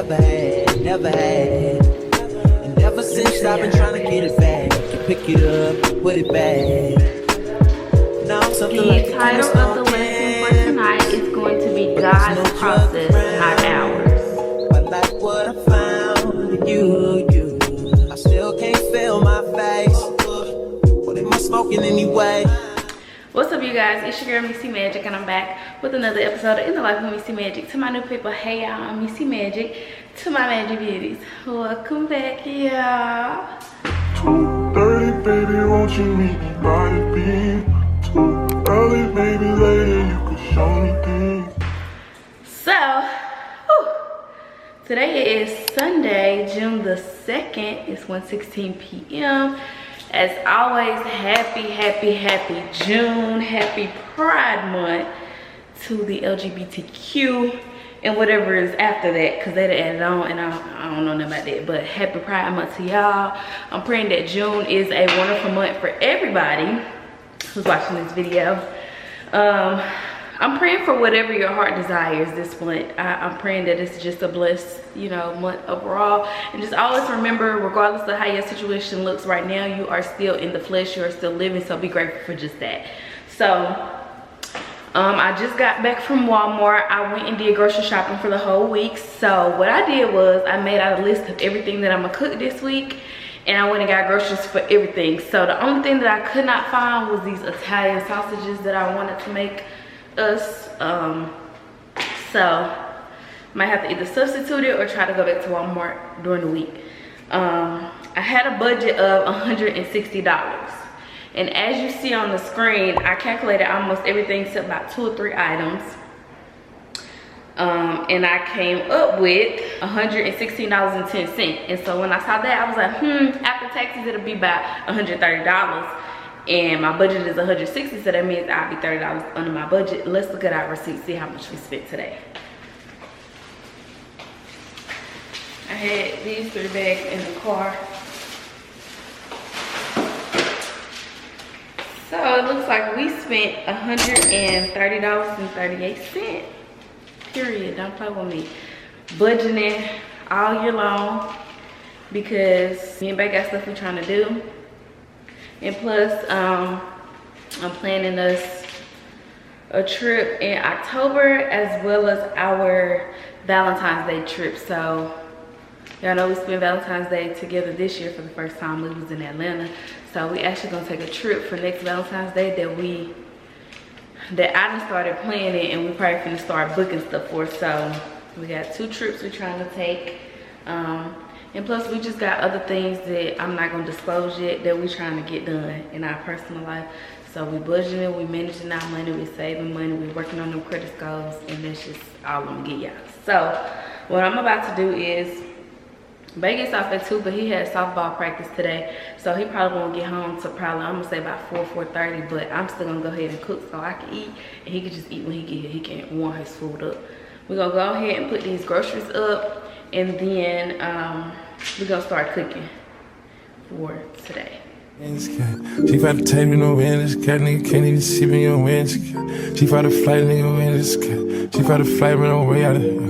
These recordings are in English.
never had, never had. And ever since I've been trying to get it back, to pick it up, put it back. Now I'm something like the title of the lesson for tonight is going to be God's process, not ours. I like what I found in you. I still can't feel my face. What am I smoking anyway? What's up, you guys? It's your girl Missy Magic, and I'm back with another episode of In the Life of Missy Magic. To my new people, hey y'all, I'm Missy Magic. To my Magic Beauties, welcome back, y'all. 2:30, baby, won't you meet me by the beam? Too early, baby, later you could show me things. So, today is Sunday, June the 2nd. It's 1:16 p.m. As always, happy June, happy Pride Month to the LGBTQ and whatever is after that, because they added on and I don't know nothing about that. But happy Pride Month to y'all. I'm praying that June is a wonderful month for everybody who's watching this video. I'm praying for whatever your heart desires this month. I'm praying that it's just a blessed, month overall. And just always remember, regardless of how your situation looks right now, you are still in the flesh, you are still living, so be grateful for just that. So, I just got back from Walmart. I went and did grocery shopping for the whole week. So what I did was I made out a list of everything that I'm gonna cook this week, and I went and got groceries for everything. So the only thing that I could not find was these Italian sausages that I wanted to make us. So might have to either substitute it or try to go back to Walmart during the week. I had a budget of $160, and as you see on the screen, I calculated almost everything except about 2 or 3 items, and I came up with $116.10. And so when I saw that, I was like, after taxes it'll be about $130, and my budget is $160, so that means I'll be $30 under my budget. Let's look at our receipt, see how much we spent today. I had these 3 bags in the car. So it looks like we spent $130.38. Period. Don't play with me. Budgeting all year long because me and Becky got stuff we're trying to do. And plus, I'm planning us a trip in October as well as our Valentine's Day trip. So y'all know we spent Valentine's Day together this year for the first time. We was in Atlanta. So we actually gonna take a trip for next Valentine's Day that I done started planning, and we probably finna start booking stuff for. So we got 2 trips we're trying to take. And plus we just got other things that I'm not gonna disclose yet that we trying to get done in our personal life. So we budgeting, we managing our money, we saving money, we working on them credit scores, and that's just all I'm gonna get y'all. So what I'm about to do is, Vegas off at 2, but he had softball practice today, so he probably won't get home till probably, I'm gonna say about 4:30. But I'm still gonna go ahead and cook so I can eat, and he can just eat when he get here. He can't warm his food up. We're gonna go ahead and put these groceries up, and then we're gonna start cooking for today. She fight to take me no win, this cat nigga can't even see me on win. She fight to flight, nigga win, this cat. She fight to flight, me no way out of here.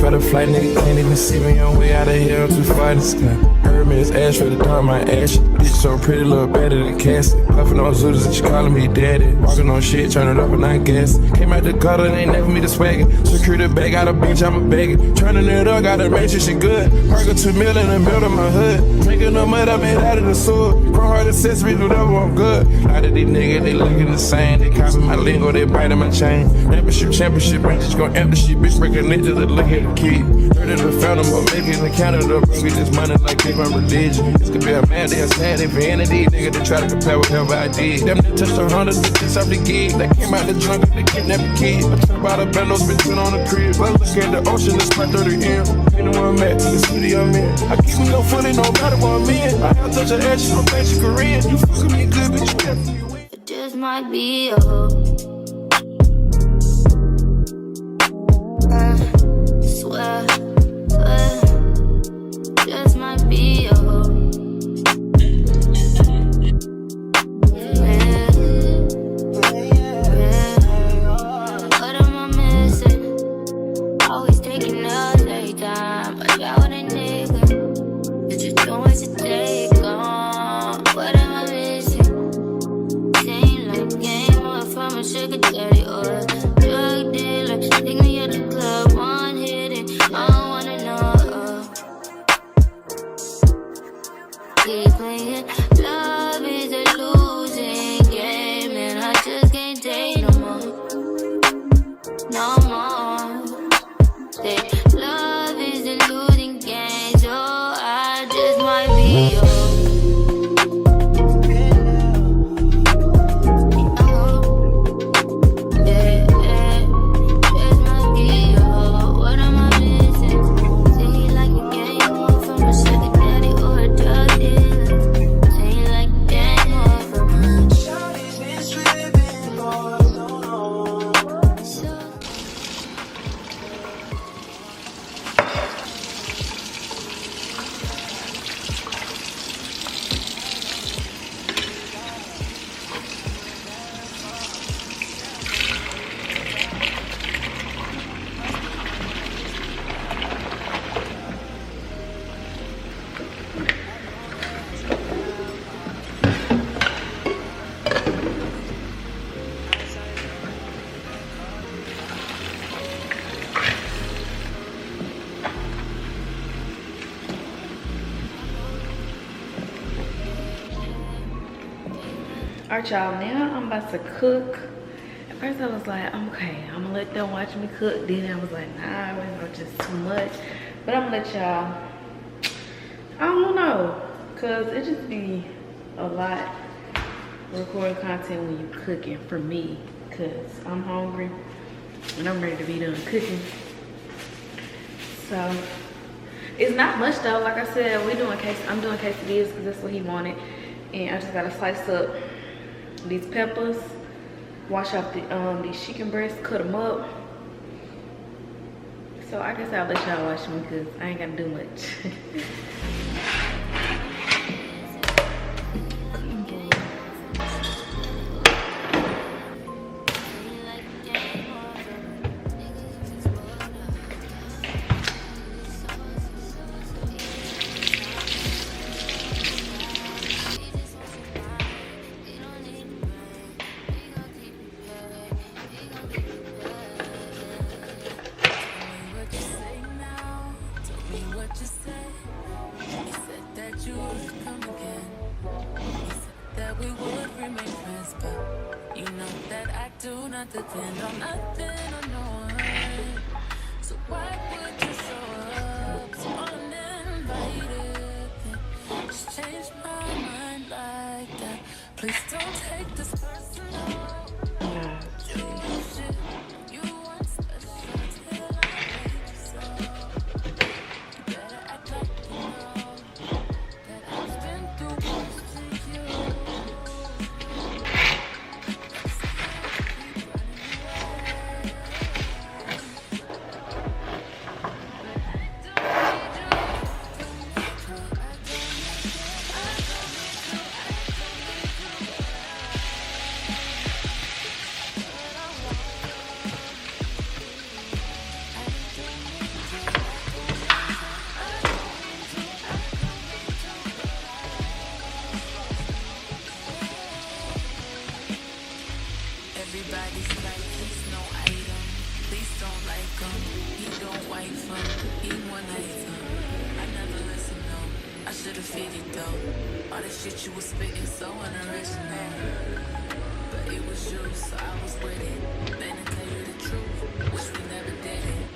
For the flight, nigga can't even see me on way out of here. I'm too far in the sky. Hermes ash for the dark, my ash. Bitch so pretty, little better than Cassie. Puffin' on Zooters and she calling me daddy. Walking on shit, turn it up and I gas. Came out the gutter and ain't never me the swaggin'. Security bag out a beach, I'm a baggin'. Turning it up, gotta make sure she good. Parking 2 million in the middle of my hood. Making no mud, I made out of the sewer. Pro hard accessories, whatever, I'm good. A lot of these niggas, they looking the same. They copy my lingo, they biting my chain. Championship, ain't just gon' empty shit. Bitch breaking niggas that look at the kid. Heard it, I found them, but making the Canada. Bring me this money like they my religion. This could be a man, they a sad vanity. Nigga, they try to compare whatever I did. Them that touched 100, this off the gig. That came out the jungle, they kidnapped the kid. I trap out of bellows, been put on the crib. I look at the ocean, it's my 30 M. You know where I'm at, the city I'm in. I keep me no footing, no matter where I'm in. I have touch of ass, you don't think you Korean. You fucking me good, bitch, you definitely win. It just might be a hoe. Swear, just might be a hoe. Yeah. What am I missing? no more. Say love is a losing game, so I just might be yours. Alright, y'all, now I'm about to cook. At first I was like, okay, I'm gonna let them watch me cook. Then I was like, nah, it's just too much. But I'm gonna let y'all, I don't know, cause it just be a lot recording content when you cooking for me, cause I'm hungry and I'm ready to be done cooking. So it's not much though. Like I said, I'm doing quesadillas because that's what he wanted, and I just gotta slice up these peppers, wash off these chicken breasts, cut them up. So I guess I'll let y'all watch me because I ain't gotta do much. Depend on nothing or no one. So why would you show up so uninvited? Just change my mind like that. Please don't take this personal. You want special till I make you so. You better act like you know that I've been through worse to you. Everybody's like, he's no item. Please don't like him. He don't wife him. He one item. I never listen, no. I should've figured though. All the shit you was spitting so unoriginal. But it was you, so I was with it. Then to tell you the truth, wish we never did it.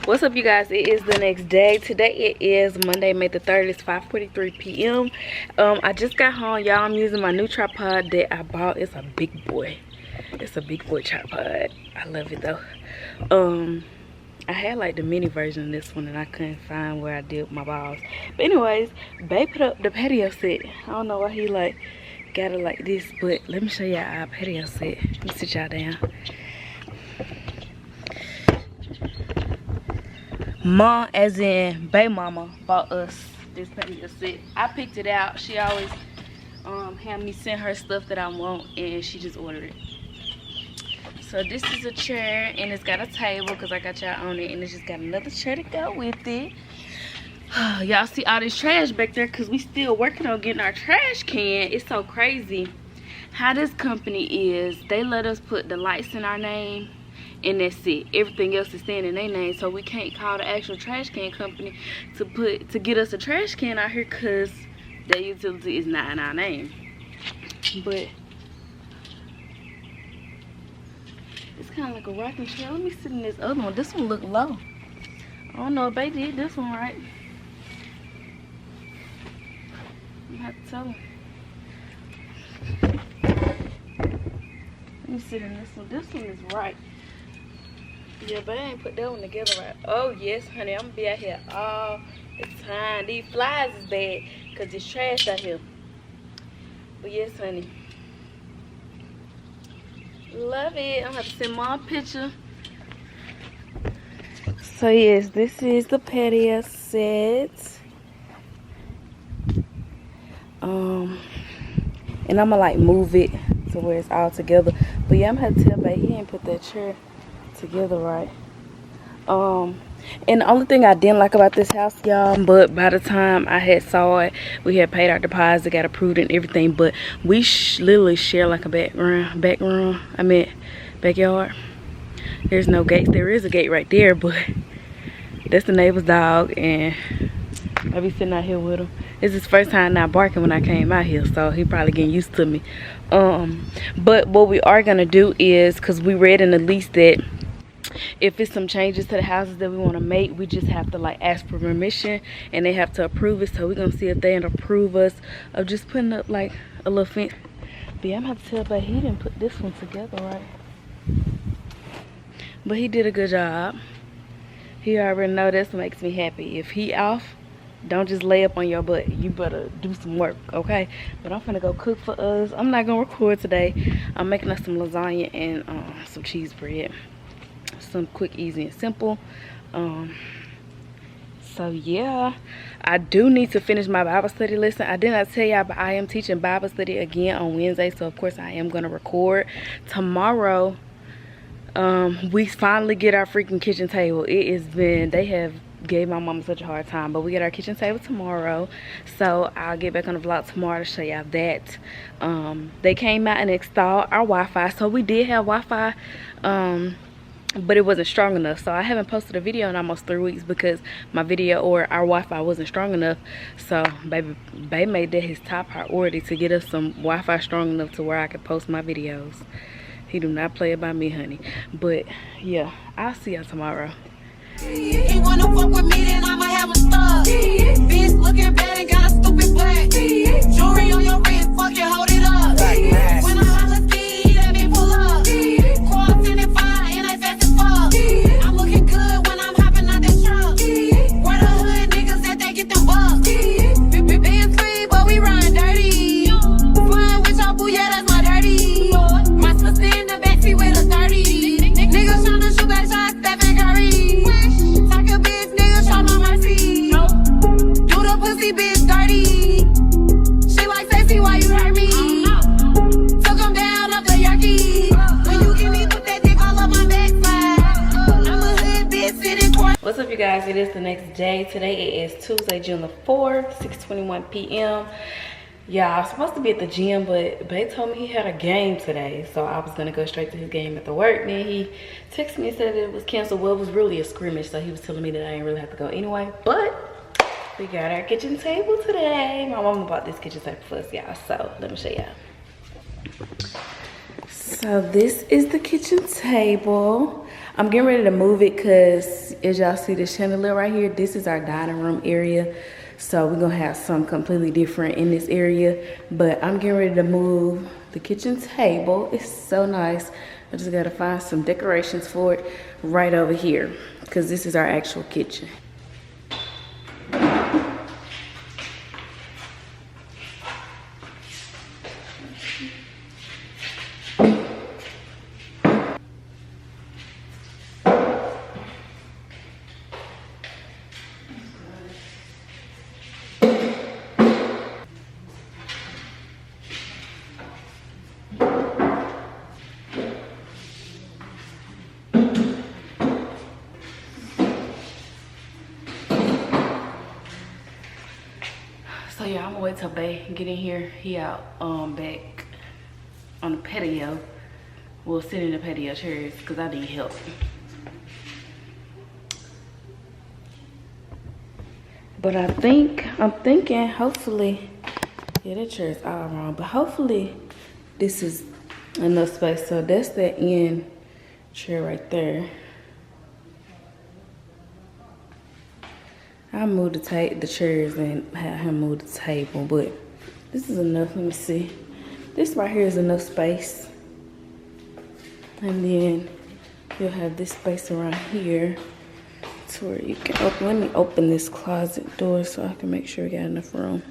What's up, you guys? It is the next day. Today it is Monday, May the 3rd. It's 5:43 p.m. I just got home, y'all. I'm using my new tripod that I bought. It's a big boy. It's a big boy tripod. I love it though. I had like the mini version of this one and I couldn't find where I did my balls. But anyways, babe put up the patio set. I don't know why he like got it like this, but let me show y'all our patio set. Let me sit y'all down. Mom, as in baby mama, bought us this patio set. I picked it out. She always have me send her stuff that I want, and she just ordered it. So this is a chair, and it's got a table because I got y'all on it, and it's just got another chair to go with it. Y'all see all this trash back there because we still working on getting our trash can. It's so crazy how this company is. They let us put the lights in our name, and that's it. Everything else is staying in their name, so we can't call the actual trash can company to get us a trash can out here because their utility is not in our name. But it's kind of like a rocking chair. Let me sit in this other one. This one look low. I don't know if they did this one right. I'm gonna have to tell them. Let me sit in this one. This one is right. Yeah, but I ain't put that one together right. Oh yes, honey, I'm gonna be out here all the time. These flies is bad because it's trash out here. But yes, honey. Love it. I'm gonna have to send Mom a picture. So yes, this is the patio set. And I'm gonna like move it to where it's all together. But yeah, I'm gonna have to tell babe he ain't put that chair together right. And the only thing I didn't like about this house, y'all, but by the time I had saw it, we had paid our deposit, got approved and everything, but we literally share like a backyard. There's no gates. There is a gate right there, but that's the neighbor's dog, and I be sitting out here with him. It's his first time not barking when I came out here, so he probably getting used to me. But what we are gonna do is, because we read in the lease that if it's some changes to the houses that we want to make, we just have to like ask for permission and they have to approve it. So we're gonna see if they approve us of just putting up like a little fence. But yeah, I'm gonna have to tell, but he didn't put this one together right. But he did a good job. He already know this makes me happy. If he off, don't just lay up on your butt. You better do some work, okay? But I'm finna go cook for us. I'm not gonna record today. I'm making us some lasagna and some cheese bread. Some quick, easy, and simple. So yeah, I do need to finish my Bible study lesson. I did not tell y'all, but I am teaching Bible study again on Wednesday, so of course I am gonna record tomorrow. We finally get our freaking kitchen table. It has been, they have gave my mama such a hard time, but we get our kitchen table tomorrow, so I'll get back on the vlog tomorrow to show y'all that. They came out and installed our Wi-Fi, so we did have Wi-Fi, but it wasn't strong enough, so I haven't posted a video in almost 3 weeks because my video or our Wi-Fi wasn't strong enough. So baby made that his top priority to get us some Wi-Fi strong enough to where I could post my videos. He do not play about me, honey. But yeah, I'll see y'all tomorrow. He wanna fuck with me, then I'ma have a stuff. Bitch looking bad and got a stupid black. Jewelry on your wrist, fuck it, hold it up. When I holla ski, let me pull up. Quads in it fine, and I fast as fuck. I'm looking good when I'm hopping out the truck. Where the hood niggas that they get them bucks. Being free, but we run dirty. Flying with your boo, yeah, that's my dirty. My sister in the backseat with a 30. Niggas tryna shoot back shots, Stephen Curry. Pussy bitch dirty. She like sexy, why you hurt me? Took him down up the Yorkie. When you give me put that dick all up my backside. I'm a hood bitch sitting court. What's up, you guys? It is the next day. Today it is Tuesday, June the 4th, 6:21 p.m. Yeah, I was supposed to be at the gym, but Babe told me he had a game today, so I was gonna go straight to his game at the work. Then he texted me and said it was canceled. Well, it was really a scrimmage, so he was telling me that I didn't really have to go anyway. But we got our kitchen table today. My mama bought this kitchen table for us, y'all, so let me show y'all. So this is the kitchen table. I'm getting ready to move it because as y'all see the chandelier right here, this is our dining room area. So we're gonna have something completely different in this area, but I'm getting ready to move the kitchen table. It's so nice. I just gotta find some decorations for it right over here because this is our actual kitchen. Yeah, I'm gonna wait till Bay get in here. He out back on the patio. We'll sit in the patio chairs because I need help. But I'm thinking hopefully, yeah, that chair is all wrong, but hopefully this is enough space. So that's the end chair right there. I'll move the chairs and have him move the table, but this is enough. Let me see. This right here is enough space. And then you'll have this space around here to where you can open. Let me open this closet door so I can make sure we got enough room.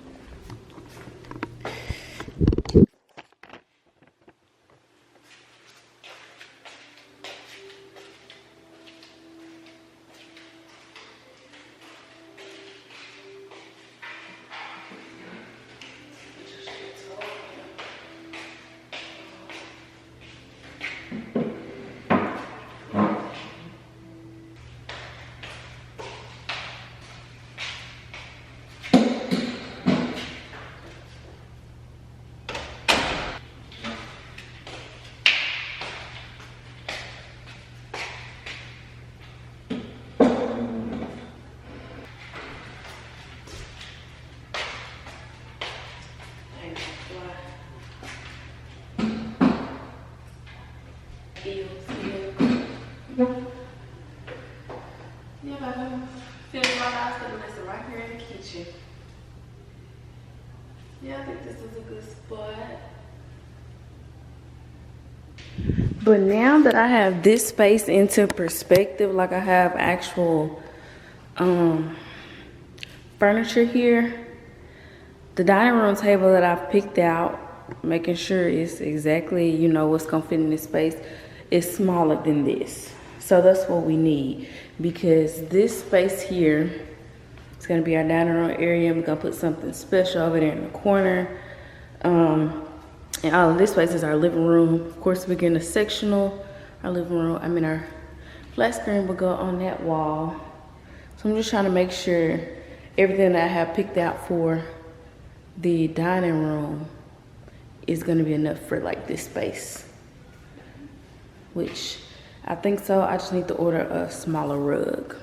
Yeah, but I'm feeling my house gonna listen right here in the kitchen. Yeah, I think this is a good spot. But now that I have this space into perspective, like I have actual furniture here, the dining room table that I've picked out, making sure it's exactly, you know, what's gonna fit in this space, is smaller than this. So that's what we need, because this space here is gonna be our dining room area. I'm gonna put something special over there in the corner. And all of this space is our living room. Of course, we're getting a sectional. Our living room, our flat screen will go on that wall. So I'm just trying to make sure everything that I have picked out for the dining room is gonna be enough for like this space, which I think so. I just need to order a smaller rug.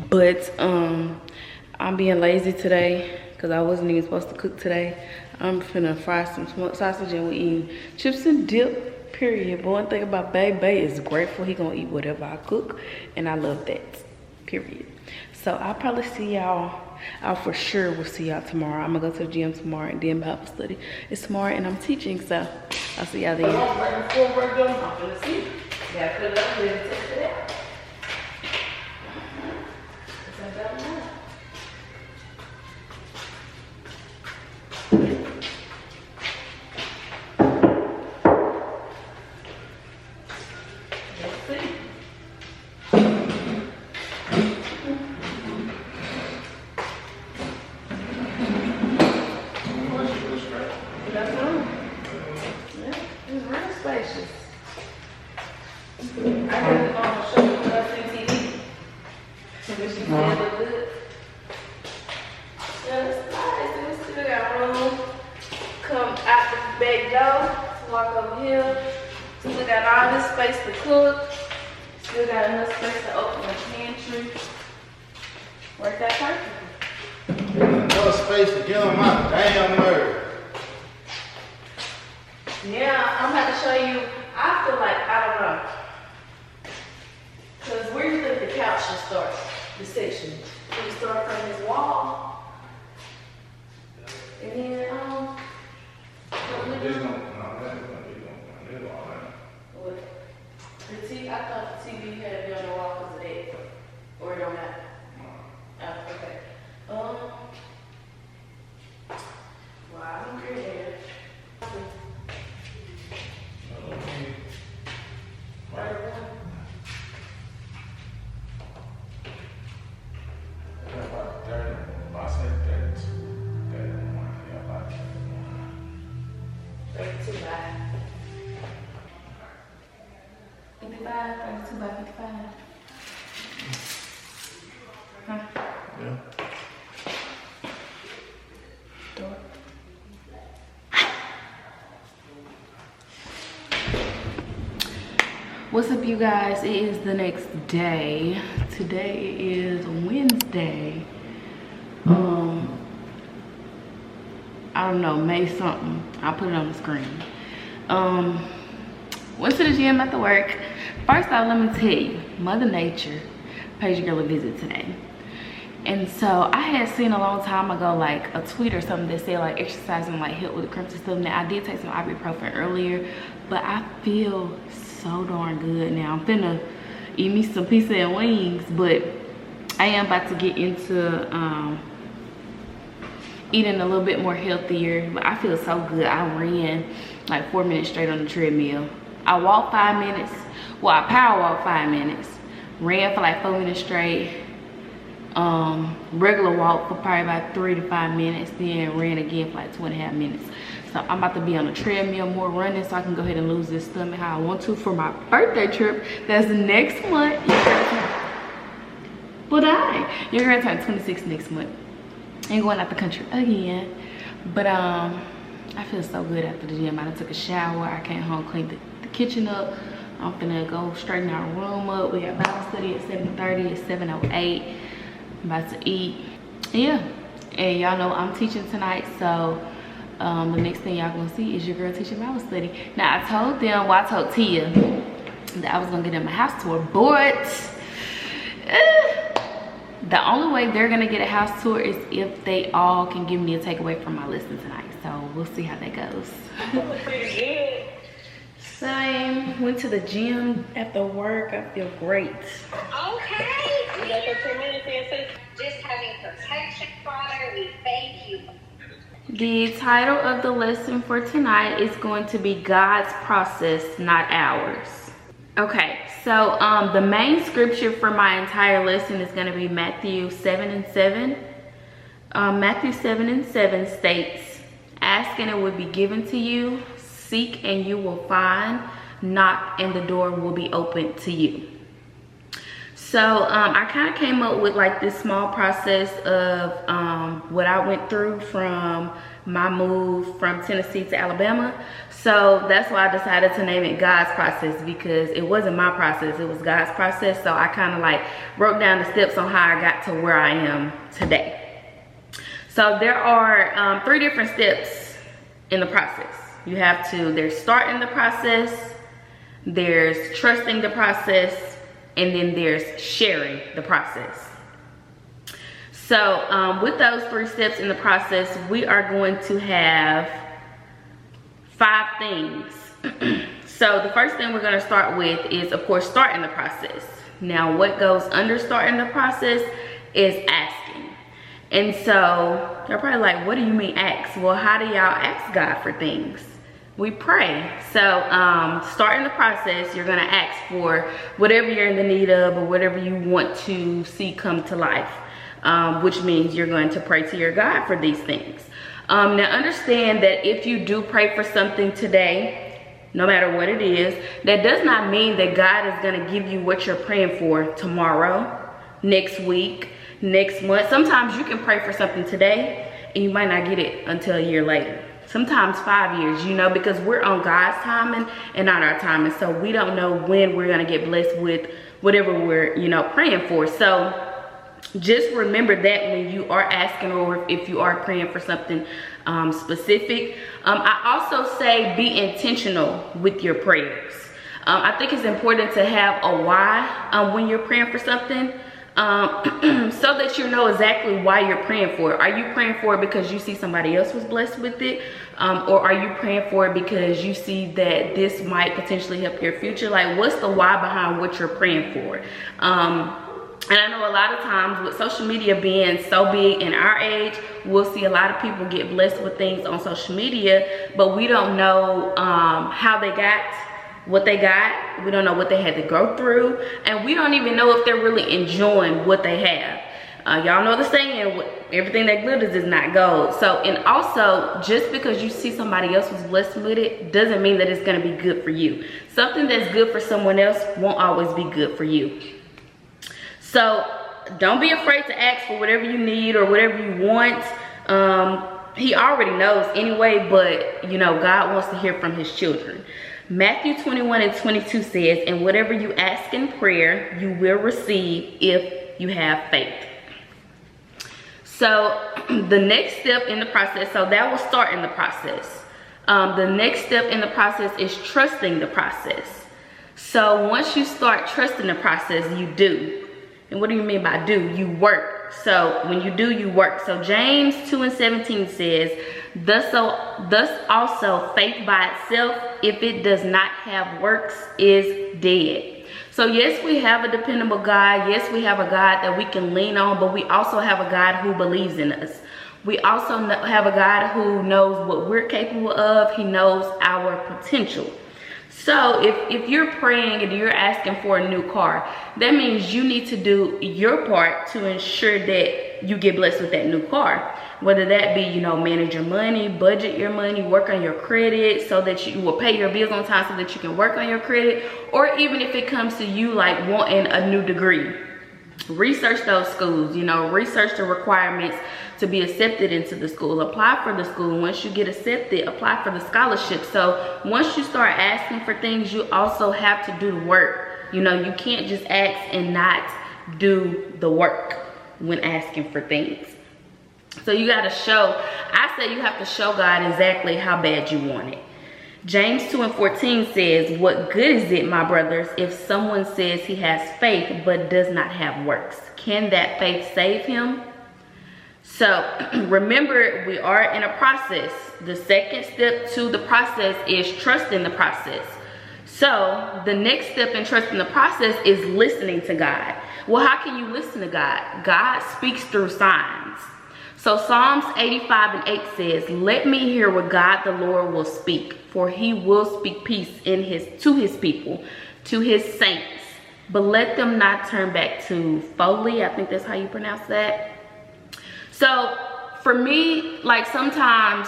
But I'm being lazy today because I wasn't even supposed to cook today. I'm finna fry some smoked sausage and we eating chips and dip, period. But one thing about Bay is grateful. He gonna eat whatever I cook, and I love that, period. So I'll probably see y'all. I for sure will see y'all tomorrow. I'm gonna go to the gym tomorrow, and then Bible study is tomorrow, and I'm teaching, so I'll see y'all then. I'm gonna see. Gotta put it up here and test it out. What's up, you guys? It is the next day. Today is Wednesday. I don't know, May something. I'll put it on the screen. Went to the gym after work. First off, let me tell you, Mother Nature paid your girl a visit today. And so I had seen a long time ago like a tweet or something that said like exercising like help with the cramps and stuff. Now I did take some ibuprofen earlier, but I feel so darn good now. I'm finna eat me some pizza and wings, but I am about to get into eating a little bit more healthier. But I feel so good. I ran like 4 minutes straight on the treadmill. I walked 5 minutes. Well, I power walked 5 minutes. Ran for like 4 minutes straight. Regular walk for probably about 3 to 5 minutes, then ran again for like 2.5 minutes. So I'm about to be on the treadmill more running so I can go ahead and lose this stomach how I want to for my birthday trip. That's next month. But you're gonna turn 26 next month and going out the country again. But I feel so good after the gym. I done took a shower. I came home, cleaned the kitchen up. I'm finna go straighten our room up. We got Bible study at 7:30. It's 7:08. I'm about to eat. Yeah, and y'all know I'm teaching tonight, so the next thing y'all gonna see is your girl teaching Bible study. Now I told them, well, I told Tia that I was gonna get them a house tour, but the only way they're gonna get a house tour is if they all can give me a takeaway from my lesson tonight. So we'll see how that goes. Same. Went to the gym after work. I feel great. Okay. We got 13 minutes in. Just having protection, Father, we thank you. The title of the lesson for tonight is going to be God's process, not ours. Okay, so the main scripture for my entire lesson is going to be Matthew 7:7. Matthew 7:7 states, "Ask and it will be given to you. Seek and you will find. Knock and the door will be open to you." So I kind of came up with like this small process of what I went through from my move from Tennessee to Alabama. So that's why I decided to name it God's process, because it wasn't my process, it was God's process. So I kind of like wrote down the steps on how I got to where I am today. So there are 3 different steps in the process. There's starting the process, there's trusting the process, and then there's sharing the process. So with those 3 steps in the process, we are going to have 5 things. So the first thing we're going to start with is, of course, starting the process. Now what goes under starting the process is asking. And so you're probably like, what do you mean ask? Well, how do y'all ask God for things? We pray. So starting the process, you're going to ask for whatever you're in the need of or whatever you want to see come to life, which means you're going to pray to your God for these things. Now understand that if you do pray for something today, no matter what it is, that does not mean that God is going to give you what you're praying for tomorrow, next week, next month. Sometimes you can pray for something today and you might not get it until a year later. Sometimes 5 years, you know, because we're on God's timing and not our timing. So we don't know when we're going to get blessed with whatever we're, you know, praying for. So just remember that when you are asking or if you are praying for something specific. I also say be intentional with your prayers. I think it's important to have a why when you're praying for something. So that you know exactly why you're praying for it. Are you praying for it because you see somebody else was blessed with it? Or are you praying for it because you see that this might potentially help your future? Like, what's the why behind what you're praying for? And I know a lot of times with social media being so big in our age, we'll see a lot of people get blessed with things on social media, but we don't know how they got what they got. We don't know what they had to go through, and we don't even know if they're really enjoying what they have. Y'all know the saying, everything that glitters is not gold. So, and also, just because you see somebody else was blessed with it doesn't mean that it's going to be good for you. Something that's good for someone else won't always be good for you. So don't be afraid to ask for whatever you need or whatever you want. He already knows anyway, but you know, God wants to hear from his children. Matthew 21:22 says, and whatever you ask in prayer, you will receive if you have faith. So the next step in the process, so that will start in the process. The next step in the process is trusting the process. So once you start trusting the process, you do. And what do you mean by do? You work. So when you do, you work. So James 2:17 says, thus also faith by itself, if it does not have works, is dead. So yes, we have a dependable God. Yes, we have a God that we can lean on, but we also have a God who believes in us. We also have a God who knows what we're capable of. He knows our potential. So if you're praying and you're asking for a new car, that means you need to do your part to ensure that you get blessed with that new car. Whether that be, you know, manage your money, budget your money, work on your credit so that you will pay your bills on time so that you can work on your credit. Or even if it comes to you like wanting a new degree, research those schools, you know, research the requirements to be accepted into the school, apply for the school. Once you get accepted, apply for the scholarship. So once you start asking for things, you also have to do the work. You know, you can't just ask and not do the work when asking for things. So you got to show, I say you have to show God exactly how bad you want it. James 2:14 says, what good is it, my brothers, if someone says he has faith but does not have works? Can that faith save him? So remember, we are in a process. The second step to the process is trusting the process. So the next step in trusting the process is listening to God. Well, how can you listen to God? God speaks through signs. So Psalms 85:8 says, let me hear what God the Lord will speak, for he will speak peace to his people, to his saints. But let them not turn back to folly. I think that's how you pronounce that. So for me, like sometimes,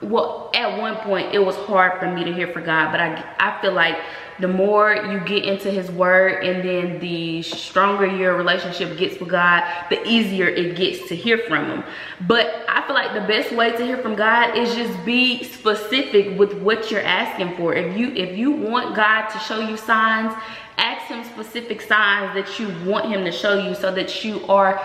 well, at one point it was hard for me to hear from God, but I feel like the more you get into his word and then the stronger your relationship gets with God, the easier it gets to hear from him. But I feel like the best way to hear from God is just be specific with what you're asking for. If you want God to show you signs, ask him specific signs that you want him to show you so that you are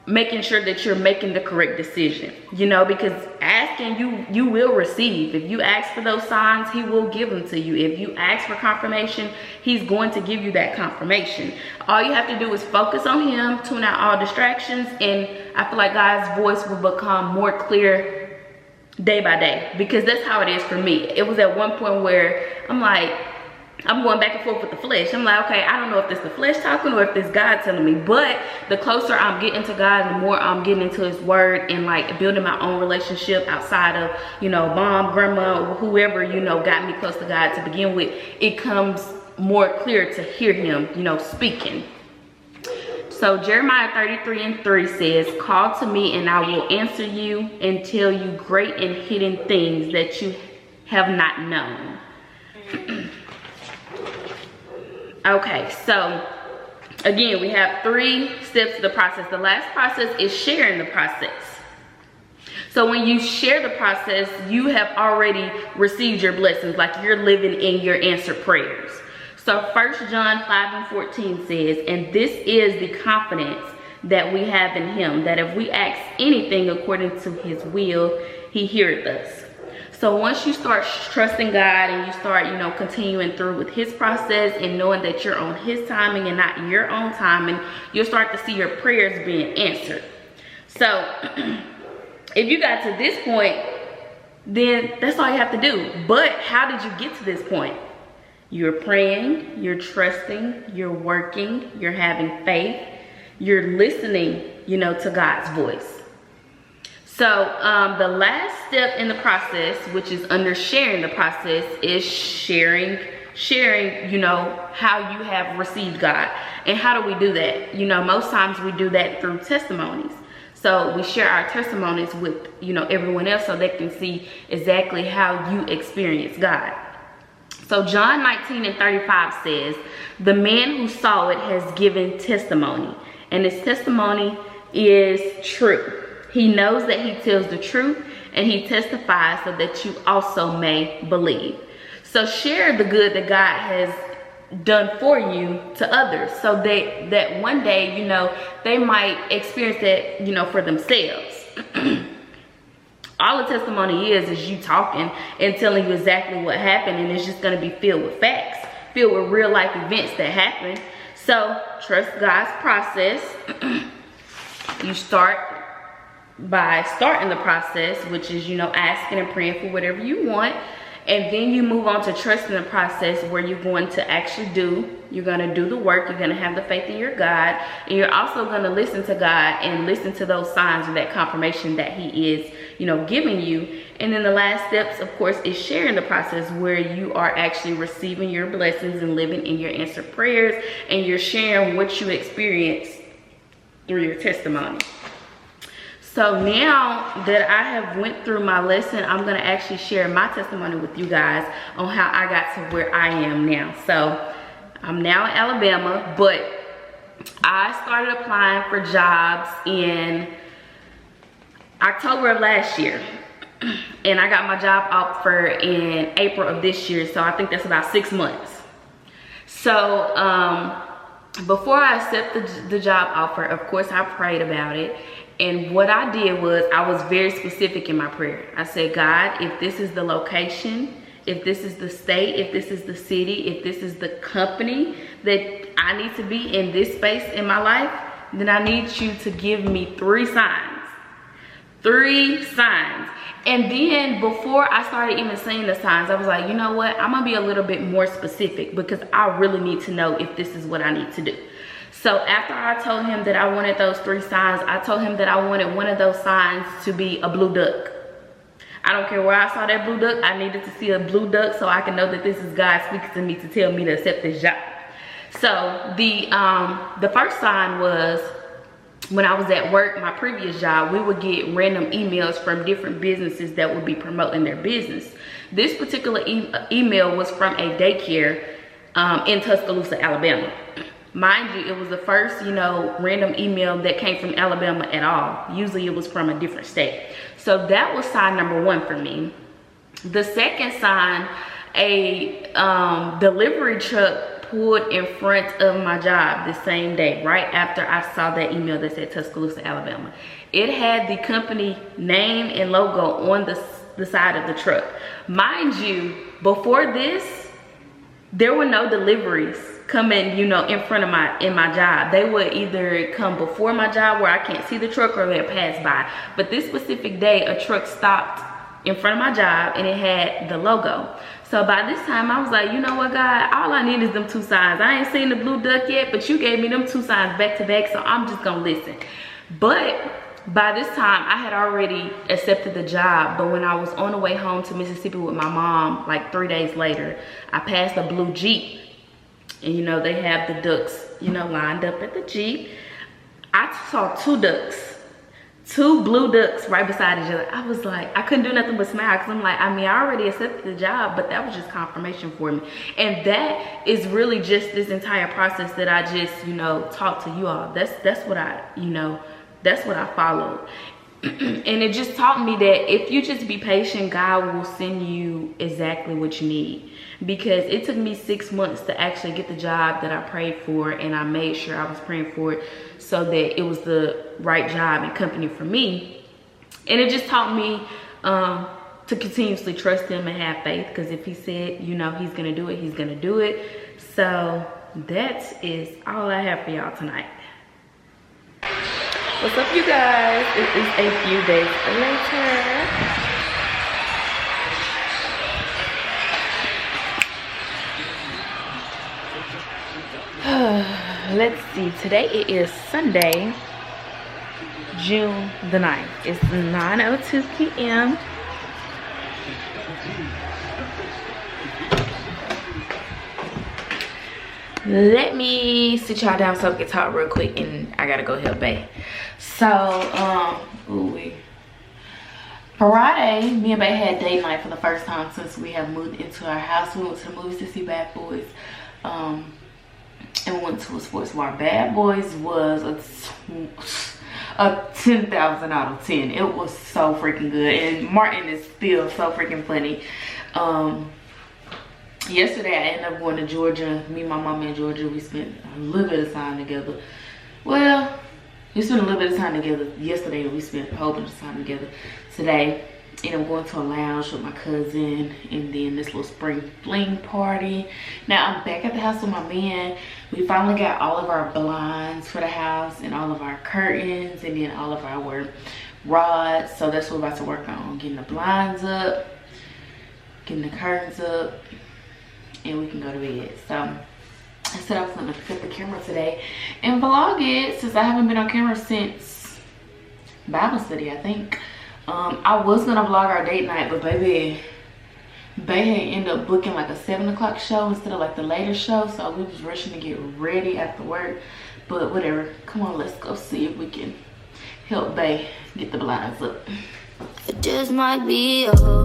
making sure that you're making the correct decision, you know, because asking, you will receive. If you ask for those signs, he will give them to you. If you ask for confirmation, he's going to give you that confirmation. All you have to do is focus on him, tune out all distractions, and I feel like God's voice will become more clear day by day, because that's how it is for me. It was at one point where I'm going back and forth with the flesh. I'm like, okay, I don't know if it's the flesh talking or if it's God telling me. But the closer I'm getting to God, the more I'm getting into his word and like building my own relationship outside of, you know, mom, grandma, whoever, you know, got me close to God to begin with, it comes more clear to hear him, you know, speaking. So Jeremiah 33:3 says, call to me and I will answer you and tell you great and hidden things that you have not known. Okay, so again, we have 3 steps to the process. The last process is sharing the process. So when you share the process, you have already received your blessings, like you're living in your answered prayers. So 1 John 5:14 says, and this is the confidence that we have in him, that if we ask anything according to his will, he heareth us. So once you start trusting God and you start, you know, continuing through with his process and knowing that you're on his timing and not your own timing, you'll start to see your prayers being answered. So if you got to this point, then that's all you have to do. But how did you get to this point? You're praying, you're trusting, you're working, you're having faith, you're listening, you know, to God's voice. So the last step in the process, which is under sharing the process, is sharing, you know, how you have received God. And how do we do that? You know, most times we do that through testimonies. So we share our testimonies with, you know, everyone else so they can see exactly how you experience God. So John 19:35 says, the man who saw it has given testimony, and his testimony is true. He knows that he tells the truth, and he testifies so that you also may believe. So share the good that God has done for you to others, so that one day, you know, they might experience that, you know, for themselves. All the testimony is you talking and telling you exactly what happened, and it's just going to be filled with facts, filled with real life events that happen. So trust God's process. You start by starting the process, which is, you know, asking and praying for whatever you want. And then you move on to trusting the process, where you're going to actually you're going to do the work. You're going to have the faith in your God. And you're also going to listen to God and listen to those signs or that confirmation that he is, you know, giving you. And then the last steps, of course, is sharing the process, where you are actually receiving your blessings and living in your answered prayers. And you're sharing what you experienced through your testimony. So now that I have went through my lesson, I'm going to actually share my testimony with you guys on how I got to where I am now. So I'm now in Alabama, but I started applying for jobs in October of last year. And I got my job offer in April of this year. So I think that's about 6 months. So before I accepted the job offer, of course, I prayed about it. And what I did was, I was very specific in my prayer. I said, God, if this is the location, if this is the state, if this is the city, if this is the company that I need to be in this space in my life, then I need you to give me 3 signs. 3 signs. And then before I started even saying the signs, I was like, you know what? I'm going to be a little bit more specific, because I really need to know if this is what I need to do. So after I told him that I wanted those 3 signs, I told him that I wanted one of those signs to be a blue duck. I don't care where I saw that blue duck. I needed to see a blue duck so I can know that this is God speaking to me to tell me to accept this job. So the first sign was, when I was at work, my previous job, we would get random emails from different businesses that would be promoting their business. This particular email was from a daycare in Tuscaloosa, Alabama. Mind you, it was the first, you know, random email that came from Alabama at all. Usually it was from a different state. So that was sign number 1 for me. The second sign, a delivery truck pulled in front of my job the same day, right after I saw that email that said Tuscaloosa, Alabama. It had the company name and logo on the side of the truck. Mind you, before this, there were no deliveries coming, you know, in front of my job. They would either come before my job where I can't see the truck, or they'd pass by. But this specific day, a truck stopped in front of my job and it had the logo. So by this time I was like, you know what, God, all I need is them 2 signs. I ain't seen the blue duck yet, but you gave me them 2 signs back to back, so I'm just gonna listen. But by this time I had already accepted the job. But when I was on the way home to Mississippi with my mom, like 3 days later, I passed a blue Jeep. And you know, they have the ducks, you know, lined up at the Jeep. I saw 2 ducks, 2 blue ducks right beside each other. I was like, I couldn't do nothing but smile, because I'm like, I mean, I already accepted the job, but that was just confirmation for me. And that is really just this entire process that I just, you know, talked to you all. That's what I, you know, that's what I followed. And it just taught me that if you just be patient, God will send you exactly what you need. Because it took me 6 months to actually get the job that I prayed for, and I made sure I was praying for it so that it was the right job and company for me. And it just taught me to continuously trust him and have faith, because if he said, you know, he's gonna do it, he's gonna do it. So that is all I have for y'all tonight. What's up, you guys? It is a few days later. Let's see, today it is Sunday, June the 9th. It's 9:02 p.m. Let me sit y'all down so I can talk real quick, and I gotta go help Bae. So, Friday, me and Bae had date night for the first time since we have moved into our house. We went to the movies to see Bad Boys. And we went to a sports bar. Bad Boys was a 10,000 out of 10. It was so freaking good. And Martin is still so freaking funny. yesterday I ended up going to Georgia. Me and my mom in Georgia, we spent a little bit of time together. Well, we spent a little bit of time together yesterday, and we spent a whole bunch of time together today. And I'm going to a lounge with my cousin, and then this little spring fling party. Now I'm back at the house with my man. We finally got all of our blinds for the house and all of our curtains and then all of our rods. So that's what we're about to work on, getting the blinds up, getting the curtains up, and we can go to bed. So I said I was gonna pick up the camera today and vlog it, since I haven't been on camera since Bible study, I think. I was gonna vlog our date night, but baby, Bay had ended up booking like a 7 o'clock show instead of like the later show, so we was rushing to get ready after work. But whatever, come on, let's go see if we can help Bay get the blinds up. It just might be a hoe.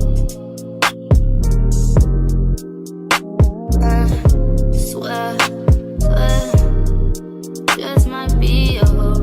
Swear, just might be a hoe.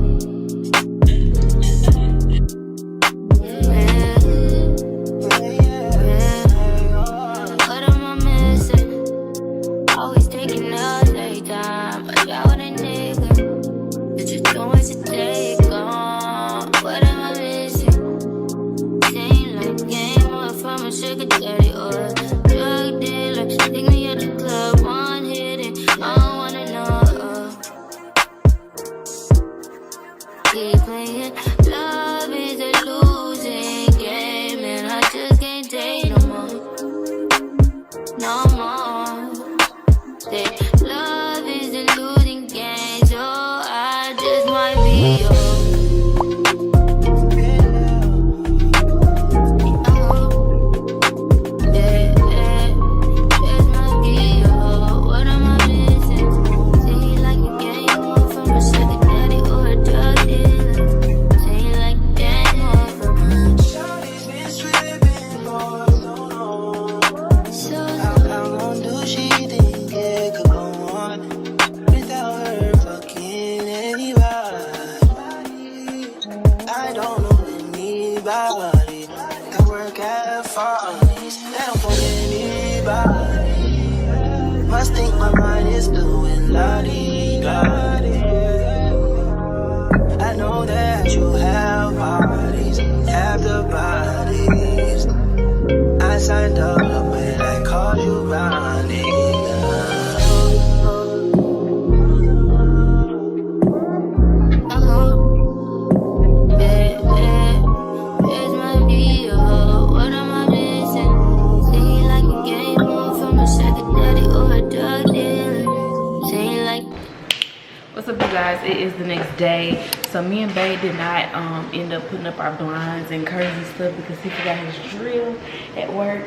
It is the next day, so me and Bae did not end up putting up our blinds and curtains and stuff because he forgot his drill at work,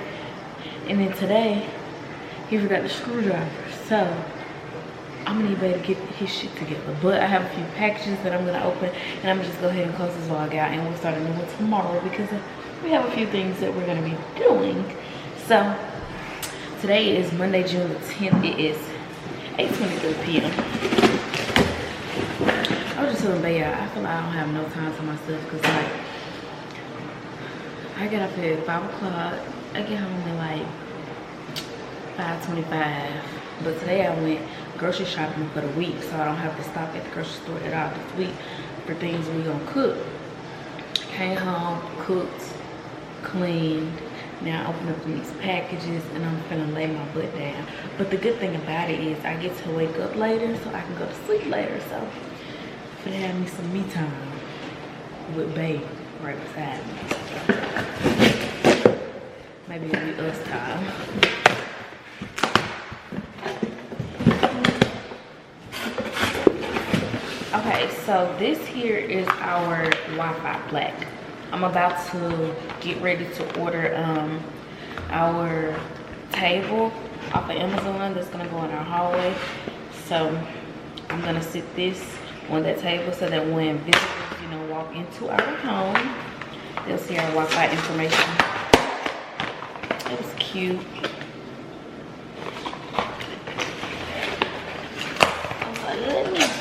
and then today he forgot the screwdriver. So I'm gonna need Bae to get his shit together, but I have a few packages that I'm gonna open, and I'm gonna just go ahead and close this vlog out, and we'll start a new one tomorrow because we have a few things that we're gonna be doing. So today is Monday, June the 10th. It is 8:23 p.m. I was just telling Bae, I feel like I don't have no time for myself because, like, I get up at 5 o'clock. I get home at like 5:25. But today I went grocery shopping for the week, so I don't have to stop at the grocery store at all this week for things we gonna cook. Came home, cooked, cleaned. Now I open up these packages and I'm finna lay my butt down. But the good thing about it is I get to wake up later so I can go to sleep later. So I'm finna have me some me time with Bae right beside me. Maybe it'll be us time. Okay, so this here is our Wi-Fi plaque. I'm about to get ready to order our table off of Amazon that's gonna go in our hallway. So I'm gonna sit this on that table so that when visitors, you know, walk into our home, they'll see our Wi-Fi information. It was cute. I was like, let me get this.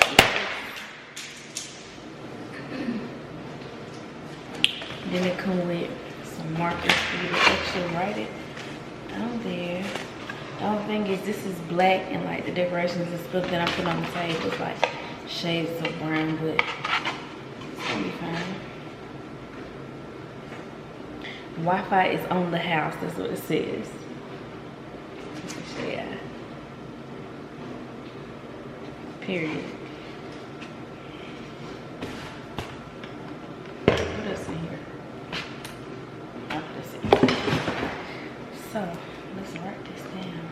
Then it come with some markers for you to actually write it down there. Oh, thing is this is black and like the decorations and stuff that I put on the table is like shades of brown, but it's gonna be fine. Wi-Fi is on the house, that's what it says. Yeah. Period. What else in here? Oh, that's it. So, let's write this down.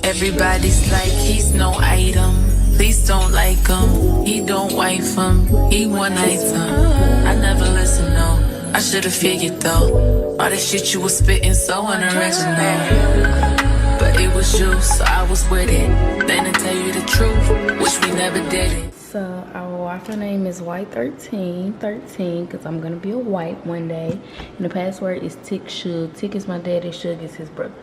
Everybody's like, he's no item. Please don't like him. He don't wife him. He one item. I never listen, no. I should've figured though. All the shit you was spitting so unoriginal. But it was you, so I was with it. Then to tell you the truth, wish we never did it. So our Wi-Fi name is White13, because I'm gonna be a white one day. And the password is Tick Shug. Tick is my daddy, Shug is his brother.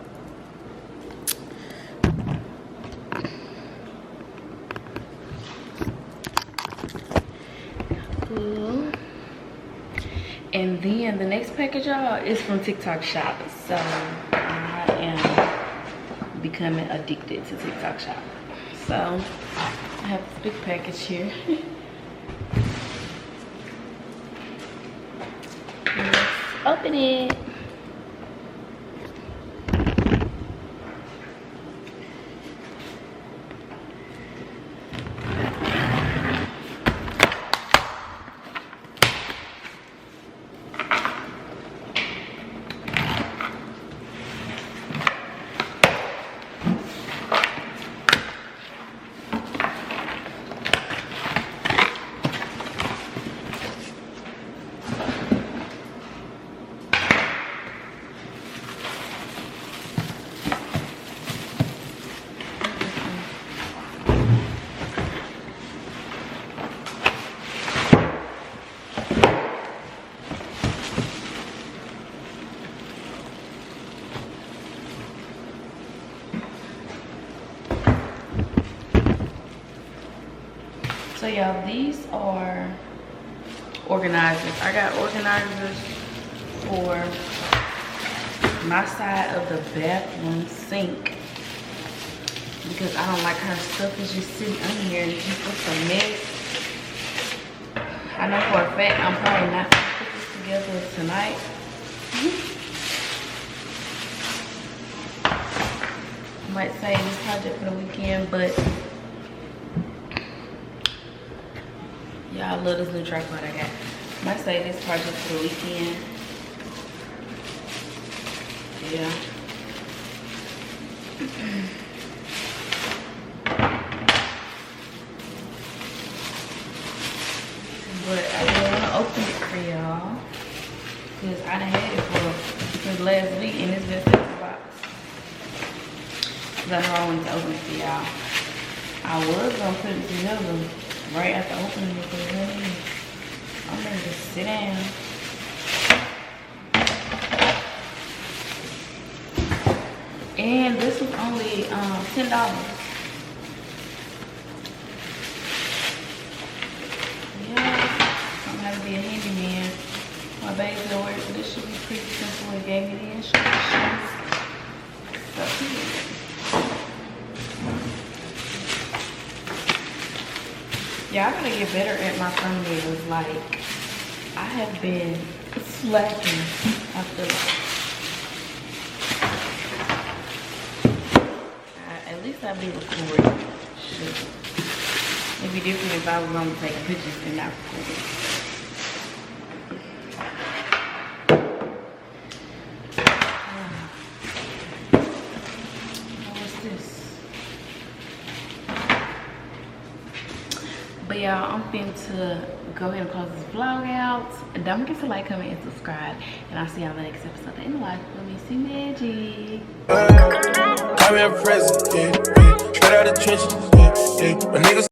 Cool. And then the next package, y'all, is from TikTok Shop. So I am becoming addicted to TikTok Shop. So I have this big package here. Let's open it. So y'all, these are organizers. I got organizers for my side of the bathroom sink because I don't like her stuff is just sitting on here and just looks a mess. I know for a fact I'm probably not gonna put this together tonight. I might save this project for the weekend, but yeah, I love this new tripod I got. I might save this project for the weekend. Yeah. But I really want to open it for y'all. Because I done had it since last week and it's been sitting in the box. Because I know I wanted to open it for y'all. I was going to put it together right after opening it, but I'm gonna just sit down. And this was only $10. Yeah, I'm gonna be a handyman. My baby's at work, but this should be pretty simple. It gave me the instructions. So, yeah, I gotta get better at my thumbnails. Like, I have been slacking, I feel like. At least I'll be recording. Shit. It'd be different if I was gonna take pictures and not record. What's this? But y'all, I'm finna to go ahead and close this vlog out. Don't forget to like, comment, and subscribe. And I'll see y'all in the next episode of In the Life with me, See Magic. I'm in prison, yeah. Straight out of the trenches, yeah. My niggas